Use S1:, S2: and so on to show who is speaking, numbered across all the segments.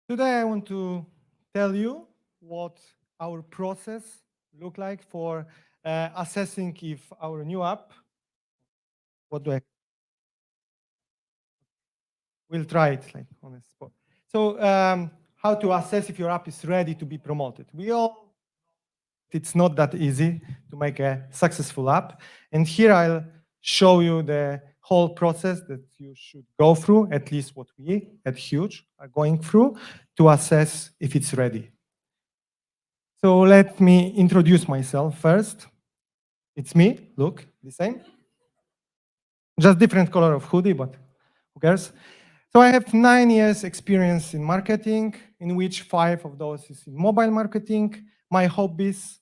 S1: Today I want to tell you what our process look like for assessing if our new app, what do I, we'll try it like on a spot. So how to assess if your app is ready to be promoted. We all, it's not that easy to make a successful app. And here I'll show you the whole process that you should go through, at least what we at Huuuge are going through to assess if it's ready. So let me introduce myself first. It's me, look, the same. Just different color of hoodie, but who cares? So I have 9 years experience in marketing, in which 5 of those is in mobile marketing. My hobbies,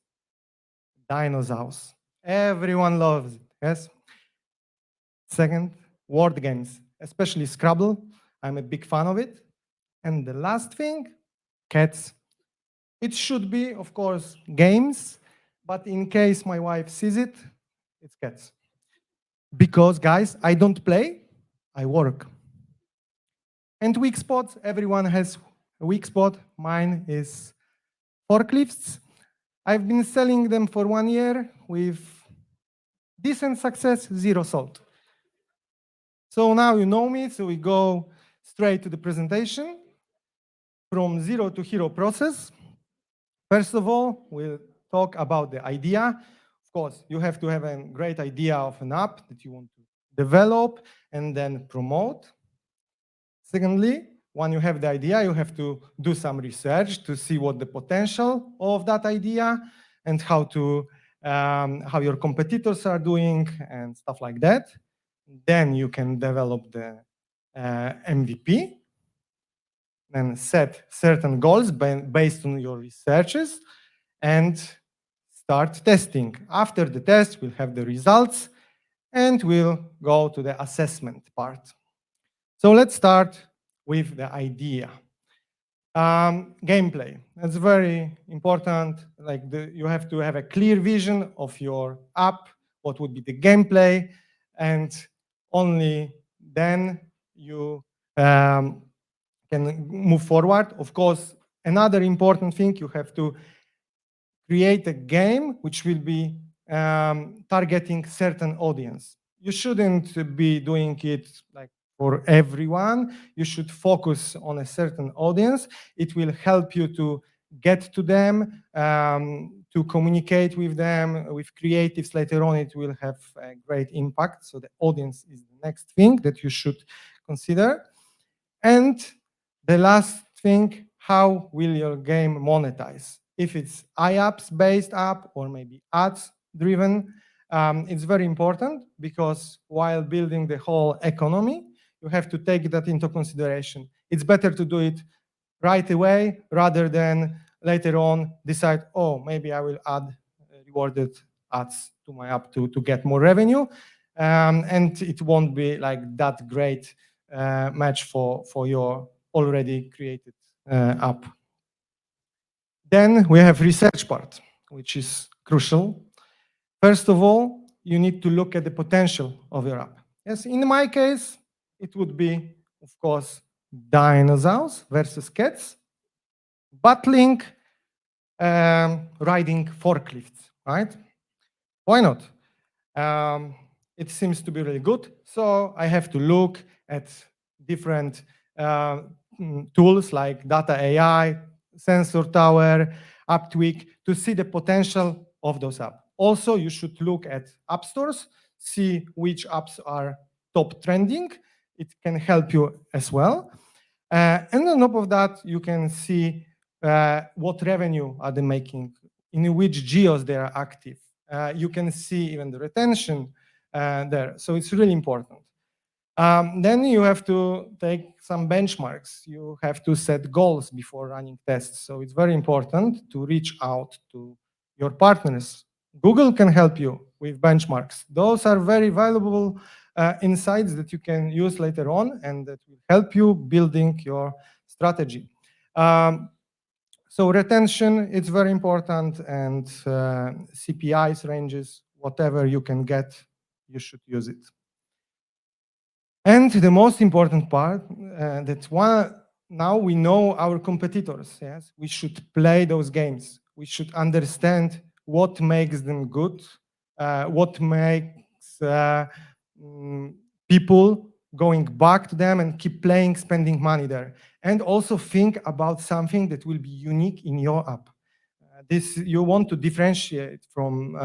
S1: dinosaurs. Everyone loves it, yes? Second, word games, especially Scrabble. I'm a big fan of it. And the last thing, cats. It should be, of course, games, but in case my wife sees it, it's cats. Because, guys, I don't play, I work. And weak spots, everyone has a weak spot. Mine is forklifts. I've been selling them for 1 year with decent success, zero salt. So now you know me, so we go straight to the presentation. From zero to hero process. First of all, we'll talk about the idea. Of course, you have to have a great idea of an app that you want to develop and then promote. Secondly, when you have the idea, you have to do some research to see what the potential of that idea and how your competitors are doing and stuff like that. Then you can develop the MVP and set certain goals based on your researches and start testing. After the test, we'll have the results and we'll go to the assessment part. So let's start with the idea. Gameplay. That's very important. Like you have to have a clear vision of your app, what would be the gameplay, and only then you can move forward. Of course, another important thing, you have to create a game which will be targeting certain audience. You shouldn't be doing it like for everyone. You should focus on a certain audience. It will help you to get to them, to communicate with them, with creatives later on. It will have a great impact. So the audience is the next thing that you should consider. And the last thing, how will your game monetize? If it's iApps-based app or maybe ads-driven, it's very important because while building the whole economy, you have to take that into consideration. It's better to do it right away rather than later on decide, oh, maybe I will add rewarded ads to my app to get more revenue. And it won't be like that great match for your already created app. Then we have research part, which is crucial. First of all, you need to look at the potential of your app. Yes, in my case, it would be, of course, dinosaurs versus cats, battling, riding forklifts, right? Why not? It seems to be really good. So I have to look at different tools like Data AI, Sensor Tower, AppTweak to see the potential of those apps. Also, you should look at app stores, see which apps are top trending. It can help you as well. And on top of that, you can see what revenue are they making, in which geos they are active. You can see even the retention there. So it's really important. Then you have to take some benchmarks. You have to set goals before running tests. So it's very important to reach out to your partners. Google can help you with benchmarks. Those are very valuable insights that you can use later on and that will help you building your strategy. So retention, it's very important, and CPIs ranges, whatever you can get, you should use it. And the most important part, now we know our competitors. Yes, we should play those games. We should understand what makes them good, what makes people going back to them and keep playing, spending money there, and also think about something that will be unique in your app. This you want to differentiate from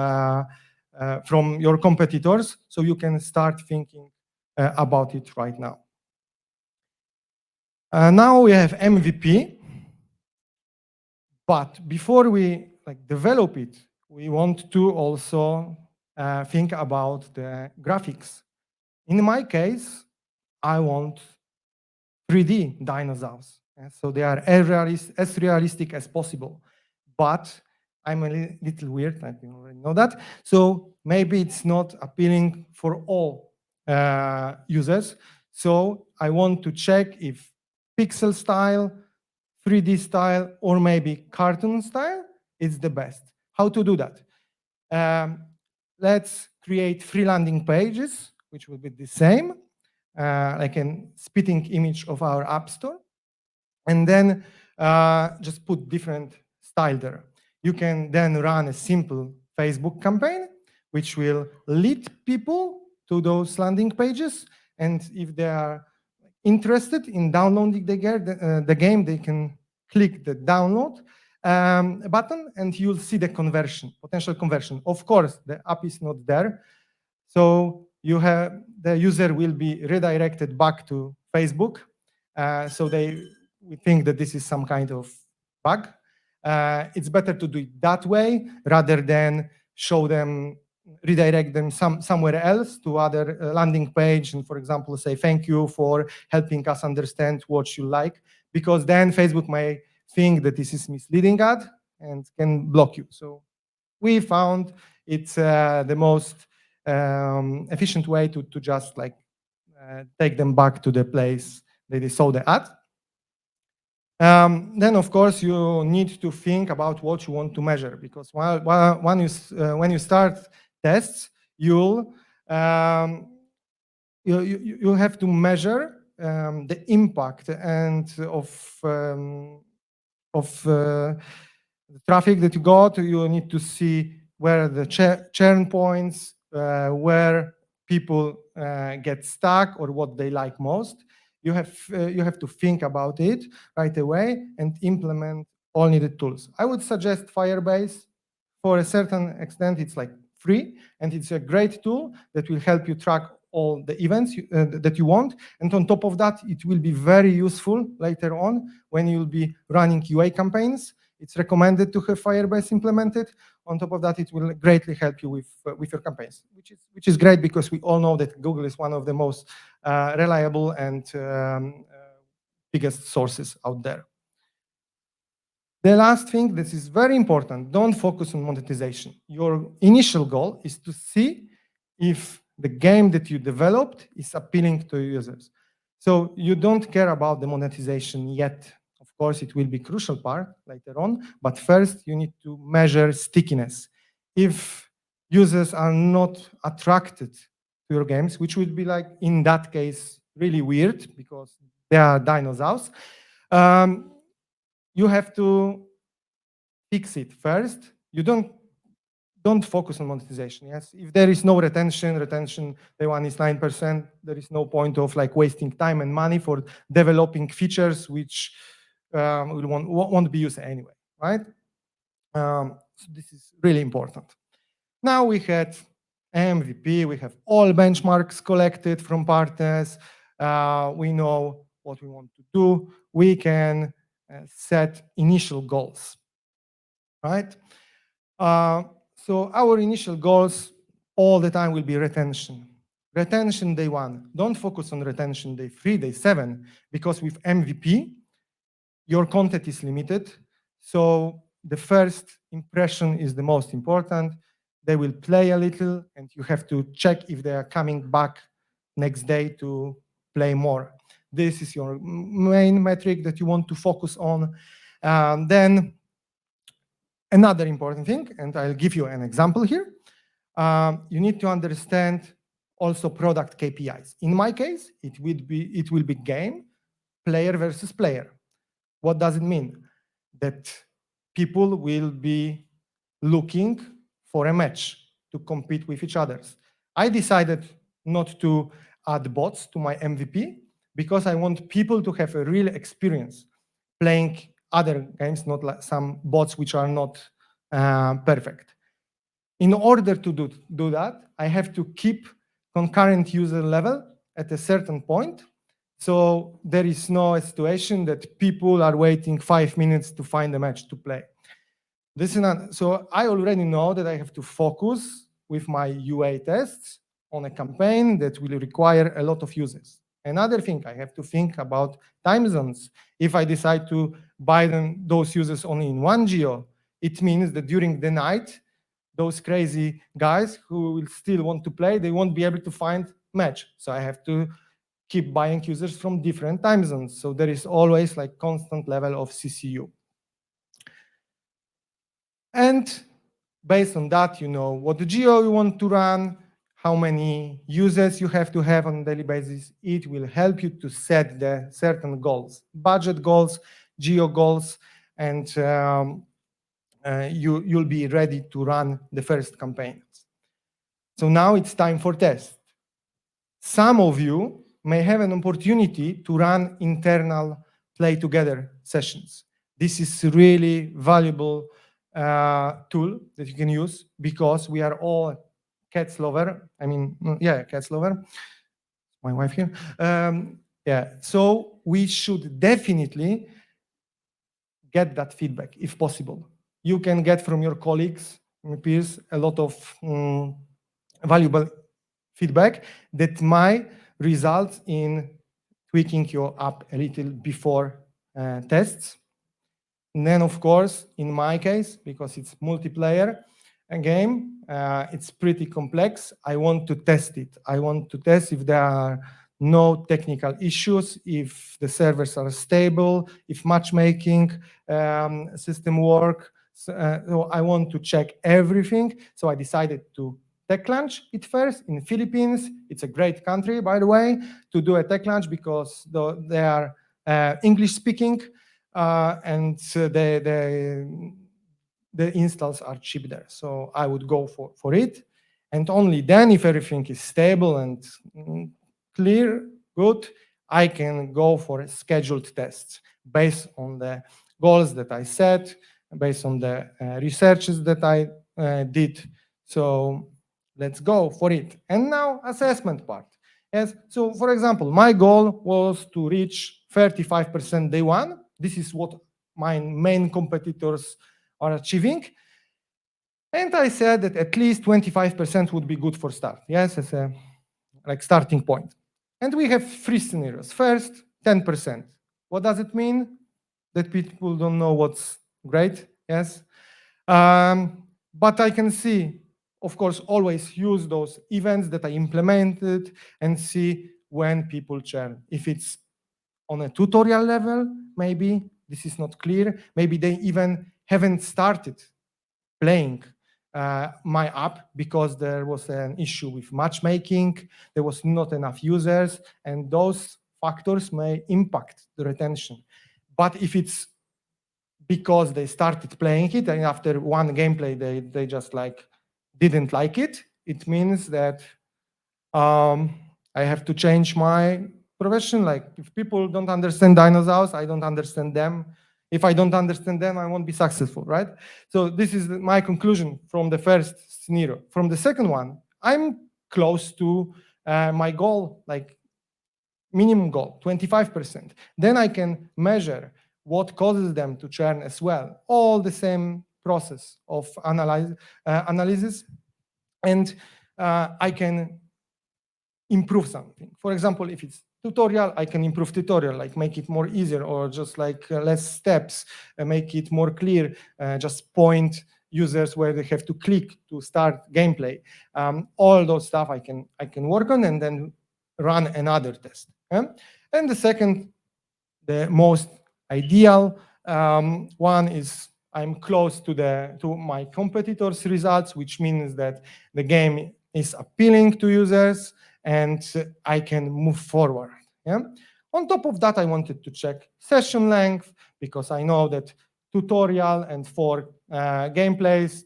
S1: your competitors, so you can start thinking about it right now. Now we have MVP, but before we develop it, we want to also think about the graphics. In my case, I want 3D dinosaurs, so they are as realistic as possible. But I'm a little weird, I think you already know that. So maybe it's not appealing for all users. So I want to check if pixel style, 3D style, or maybe cartoon style is the best. How to do that? Let's create 3 landing pages, which will be the same, like a spitting image of our app store. And then just put different style there. You can then run a simple Facebook campaign, which will lead people to those landing pages. And if they are interested in downloading the game, they can click the download button, and you'll see the conversion, potential conversion. Of course, the app is not there. So the user will be redirected back to Facebook. So we think that this is some kind of bug. It's better to do it that way rather than redirect them somewhere else to other landing page and, for example, say thank you for helping us understand what you like, because then Facebook may think that this is misleading ad and can block you. So we found it's the most efficient way to just take them back to the place that they saw the ad. Then, of course, you need to think about what you want to measure, because when you start tests, you'll have to measure the impact and of the traffic that you got. You need to see where the churn points, where people get stuck, or what they like most. You have to think about it right away and implement all needed tools. I would suggest Firebase. For a certain extent, it's free, and it's a great tool that will help you track all the events that you want. And on top of that, it will be very useful later on when you'll be running UA campaigns. It's recommended to have Firebase implemented. On top of that, it will greatly help you with your campaigns, which is great, because we all know that Google is one of the most reliable and biggest sources out there. The last thing, this is very important, don't focus on monetization. Your initial goal is to see if the game that you developed is appealing to users. So you don't care about the monetization yet. Of course, it will be a crucial part later on, but first you need to measure stickiness. If users are not attracted to your games, which would be in that case, really weird, because they are dinosaurs, you have to fix it first. You don't focus on monetization. Yes, if there is no retention, day one is 9%. There is no point of wasting time and money for developing features which won't be used anyway, right? So this is really important. Now we had MVP. We have all benchmarks collected from partners. We know what we want to do. We can set initial goals, right? So our initial goals all the time will be retention. Retention day one. Don't focus on retention day 3, day 7, because with MVP, your content is limited. So the first impression is the most important. They will play a little, and you have to check if they are coming back next day to play more. This is your main metric that you want to focus on. Then another important thing, and I'll give you an example here. You need to understand also product KPIs. In my case, it will be game, player versus player. What does it mean? That people will be looking for a match to compete with each other. I decided not to add bots to my MVP because I want people to have a real experience playing other games, not like some bots which are not perfect. In order to do that, I have to keep concurrent user level at a certain point. So there is no situation that people are waiting 5 minutes to find a match to play. This is not, so I already know that I have to focus with my UA tests on a campaign that will require a lot of users. Another thing, I have to think about time zones. If I decide to buy those users only in one geo, it means that during the night, those crazy guys who will still want to play, they won't be able to find match. So I have to keep buying users from different time zones. So there is always like constant level of CCU. And based on that, you know what the geo you want to run, how many users you have to have on a daily basis. It will help you to set the certain goals, budget goals, geo goals, and you'll be ready to run the first campaigns. So now it's time for test. Some of you may have an opportunity to run internal play together sessions. This is really valuable tool that you can use because we are all cats lover. I mean, yeah, cats lover. My wife here. Yeah, so we should definitely get that feedback if possible. You can get from your colleagues, peers, a lot of valuable feedback that might result in tweaking your app a little before tests. And then, of course, in my case, because it's multiplayer game, it's pretty complex. I want to test it. I want to test if there are no technical issues, if the servers are stable, if matchmaking system work. So I want to check everything. So I decided to tech launch it first in Philippines. It's a great country, by the way, to do a tech launch because they are English speaking and the installs are cheap there. So I would go for it. And only then, if everything is stable and clear, good, I can go for scheduled tests based on the goals that I set, based on the researches that I did. So let's go for it. And now assessment part. Yes. So for example, my goal was to reach 35% day one. This is what my main competitors are achieving. And I said that at least 25% would be good for start. Yes, as a like starting point. And we have three scenarios. First, 10%. What does it mean? That people don't know what's great. Yes. But I can see, of course, always use those events that I implemented and see when people churn. If it's on a tutorial level, maybe this is not clear. Maybe they even haven't started playing my app because there was an issue with matchmaking, there was not enough users, and those factors may impact the retention. But if it's because they started playing it and after one gameplay they just like didn't like it, it means that I have to change my profession. Like if people don't understand dinosaurs, I don't understand them. If I don't understand them, I won't be successful, right? So this is my conclusion from the first scenario. From the second one, I'm close to my goal, like minimum goal, 25%. Then I can measure what causes them to churn as well. All the same process of analysis. And I can improve something. For example, if it's tutorial, I can improve tutorial, like make it more easier, or just like less steps, make it more clear, just point users where they have to click to start gameplay. All those stuff I can work on and then run another test. And the second, the most ideal one is I'm close to my competitors' results, which means that the game is appealing to users and I can move forward. Yeah? On top of that, I wanted to check session length, because I know that tutorial and for gameplays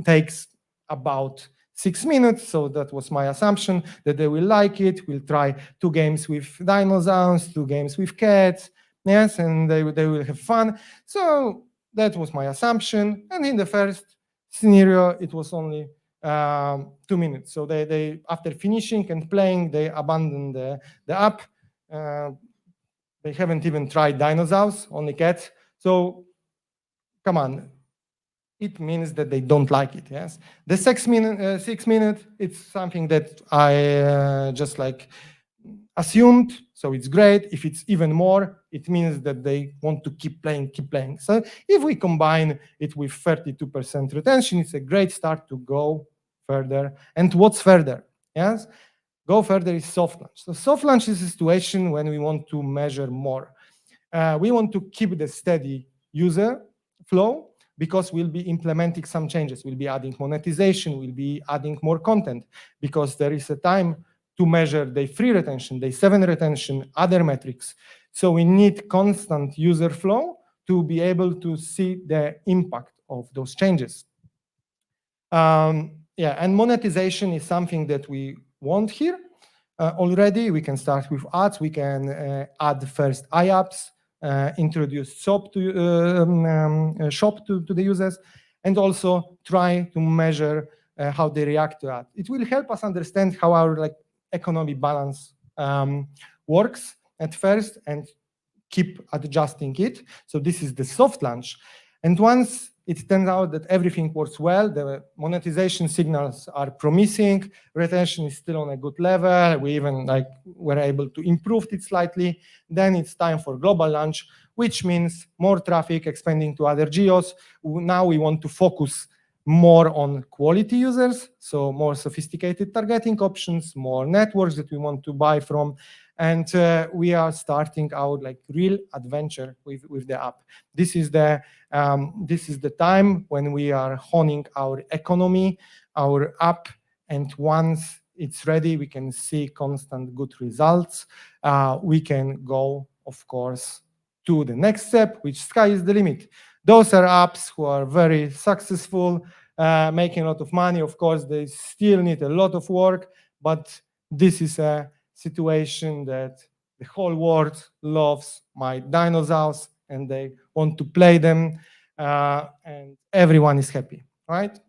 S1: takes about 6 minutes. So that was my assumption, that they will like it. We'll try 2 games with dinosaurs, 2 games with cats, yes, and they will have fun. So that was my assumption. And in the first scenario, it was only 2 minutes. So they after finishing and playing, they abandoned the app. They haven't even tried dinosaurs, only cats. So come on, it means that they don't like it. Yes, the 6 minute, it's something that I just like assumed. So it's great. If it's even more, it means that they want to keep playing, keep playing. So if we combine it with 32% retention, it's a great start to go further. And what's further? Yes, go further is soft launch. So soft launch is a situation when we want to measure more. We want to keep the steady user flow, because we'll be implementing some changes. We'll be adding monetization, we'll be adding more content, because there is a time to measure day 3 retention, day 7 retention, other metrics. So we need constant user flow to be able to see the impact of those changes. Yeah, and monetization is something that we want here. Already, we can start with ads. We can add first iApps, introduce shop to the users, and also try to measure how they react to that. It will help us understand how our economy balance works at first, and keep adjusting it. So this is the soft launch. And once it turns out that everything works well, the monetization signals are promising, retention is still on a good level, we even were able to improve it slightly, then it's time for global launch, which means more traffic expanding to other geos. Now we want to focus more on quality users, so more sophisticated targeting options, more networks that we want to buy from, and we are starting our real adventure with the app. This is the time when we are honing our economy, our app, and once it's ready, we can see constant good results. We can go, of course, to the next step, which sky is the limit. Those are apps who are very successful, making a lot of money. Of course, they still need a lot of work, but this is a situation that the whole world loves my dinosaurs and they want to play them, and everyone is happy, right?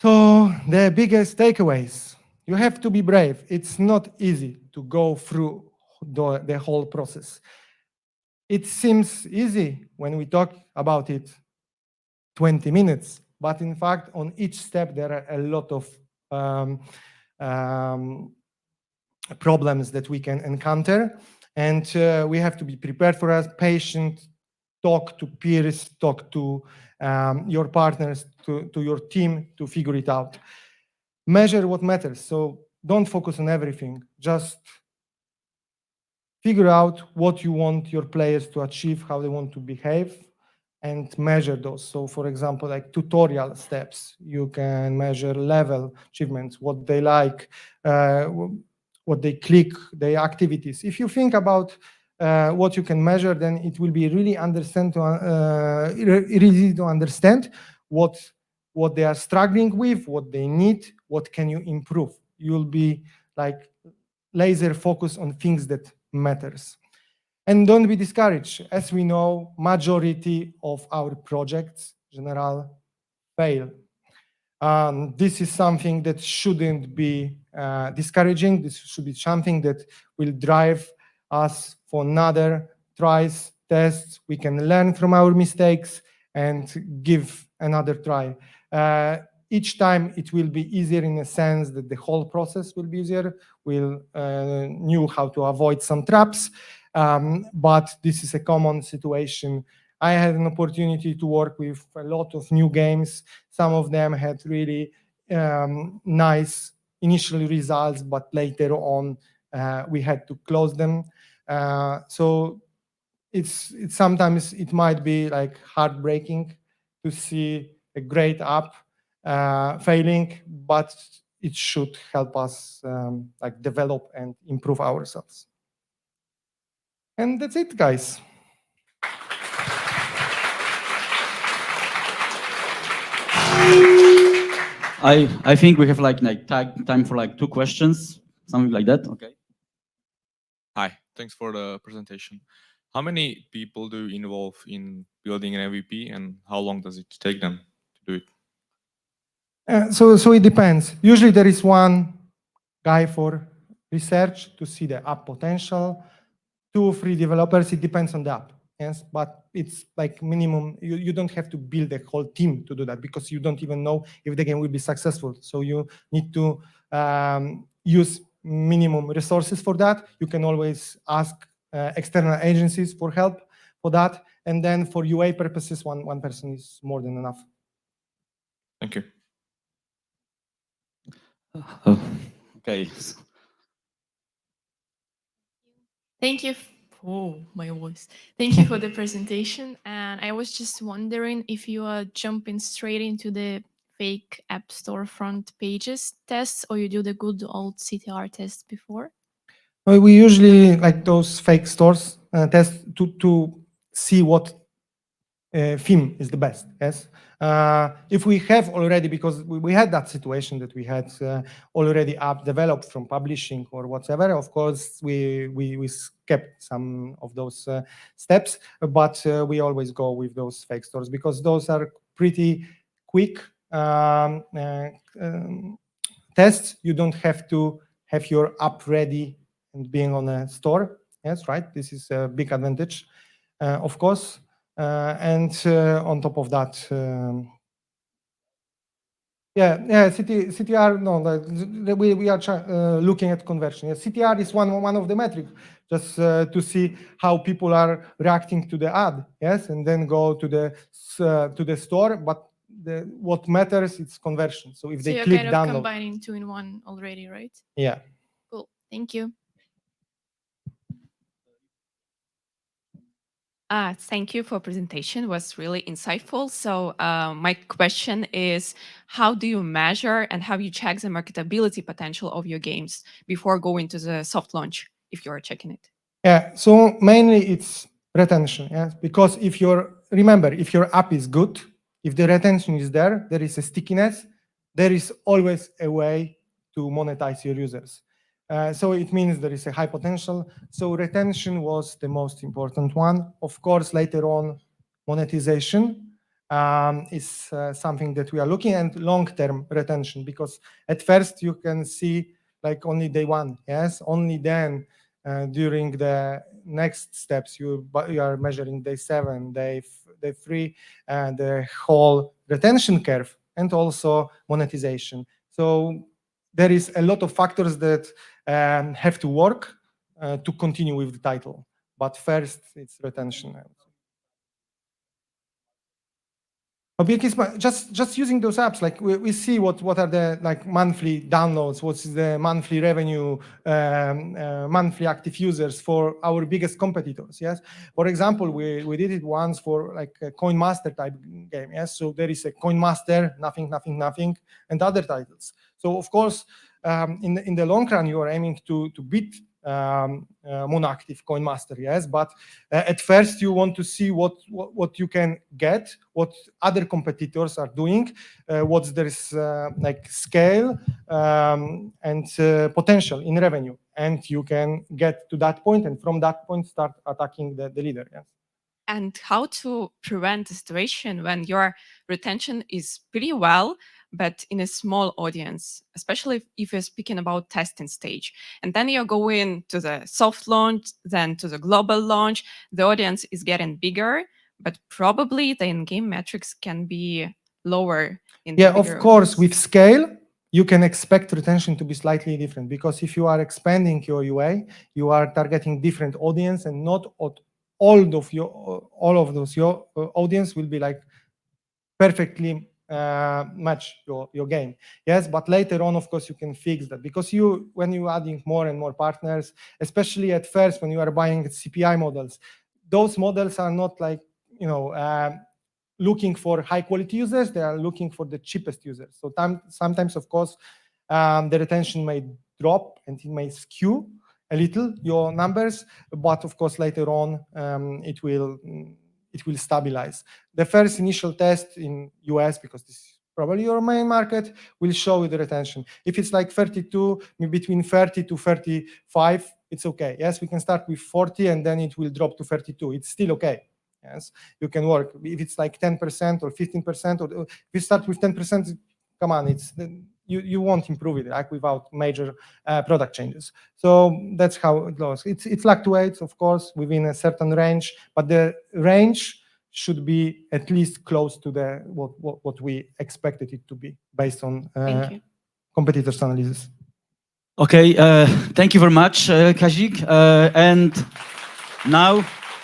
S1: So the biggest takeaways: you have to be brave. It's not easy to go through the whole process. It seems easy when we talk about it 20 minutes, but in fact, on each step, there are a lot of problems that we can encounter, and we have to be prepared for us, patient, talk to peers, talk to your partners, to your team to figure it out. Measure what matters. So don't focus on everything. Just figure out what you want your players to achieve, how they want to behave, and measure those. So for example, tutorial steps, you can measure level achievements, what they like, what they click, their activities. If you think about what you can measure, then it will be really easy to understand what they are struggling with, what they need, what can you improve. You'll be laser focused on things that matters. And don't be discouraged. As we know, majority of our projects, general, fail. This is something that shouldn't be discouraging. This should be something that will drive us for another tries, tests. We can learn from our mistakes and give another try. Each time it will be easier in a sense that the whole process will be easier. We'll know how to avoid some traps, but this is a common situation. I had an opportunity to work with a lot of new games. Some of them had really nice initial results, but later on we had to close them. So it's sometimes it might be heartbreaking to see a great app failing, but it should help us like develop and improve ourselves. And that's it, guys.
S2: I think we have like time for like 2 questions, something like that. Okay.
S3: Hi, thanks for the presentation. How many people do you involve in building an MVP, and how long does it take them to do it?
S1: So it depends. Usually there is one guy for research to see the app potential, 2 or 3 developers. It depends on the app. Yes, but it's like minimum. You don't have to build a whole team to do that because you don't even know if the game will be successful. So you need to use minimum resources for that. You can always ask external agencies for help for that. And then for UA purposes, one person is more than enough.
S3: Thank you.
S2: Okay.
S4: Thank you. Oh, my voice. Thank you for the presentation. And I was just wondering if you are jumping straight into the fake app store front pages tests, or you do the good old CTR test before?
S1: Well, we usually like those fake stores test to see what theme is the best. Yes, if we have already, because we had that situation that we had already app developed from publishing or whatever. Of course, we skipped some of those steps, but we always go with those fake stores because those are pretty quick tests. You don't have to have your app ready and being on a store. Yes, right. This is a big advantage, of course. And on top of that, CTR. No, we are looking at conversion. Yeah, CTR is one of the metrics, just to see how people are reacting to the ad. Yes, and then go to the store. But what matters is conversion. So if they
S4: you're
S1: click
S4: kind of
S1: download,
S4: combining 2 in 1 already, right?
S1: yeah.
S4: Cool. Thank you.
S5: Thank you for presentation. It was really insightful. So my question is, how do you measure and how you check the marketability potential of your games before going to the soft launch, if you are checking it?
S1: Yeah, so mainly it's retention. Yes, because if your app is good, if the retention is there, there is a stickiness, there is always a way to monetize your users. So it means there is a high potential. So retention was the most important one. Of course, later on, monetization is something that we are looking at, long-term retention, because at first you can see like only day one. Yes, only then during the next steps you are measuring day 7, day 3, and the whole retention curve, and also monetization. So there is a lot of factors that have to work to continue with the title. But first, it's retention. Because just using those apps, like we see what are the like monthly downloads, what's the monthly revenue, monthly active users for our biggest competitors. Yes, for example, we did it once for like a Coin Master type game. Yes, so there is a Coin Master, nothing, and other titles. So of course, in the long run, you are aiming to beat mono-active Coin Master. Yes, but at first you want to see what you can get, what other competitors are doing, what's their like scale and potential in revenue, and you can get to that point, and from that point start attacking the leader. Yes.
S5: And how to prevent the situation when your retention is pretty well, but in a small audience, especially if you're speaking about testing stage. And then you're going to the soft launch, then to the global launch. The audience is getting bigger, but probably the in-game metrics can be lower in the
S1: Yeah,
S5: bigger
S1: of course,
S5: audience.
S1: with scale, you can expect retention to be slightly different, because if you are expanding your UA, you are targeting different audience, and not all of those your audience will be like perfectly match your game. Yes, but later on, of course, you can fix that, because when you're adding more and more partners, especially at first when you are buying CPI models, those models are not like looking for high quality users, they are looking for the cheapest users. So sometimes, of course, the retention may drop and it may skew a little your numbers, but of course later on it will stabilize. The first initial test in US, because this is probably your main market, will show you the retention. If it's like 32, between 30 to 35, it's okay. Yes, we can start with 40 and then it will drop to 32. It's still okay. Yes, you can work. If it's like 10% or 15%, or if you start with 10%, come on, you won't improve it like without major product changes. So that's how it goes. It fluctuates, of course, within a certain range, but the range should be at least close to the what we expected it to be based on competitors' analysis.
S2: Okay, thank you very much, Kazik. And now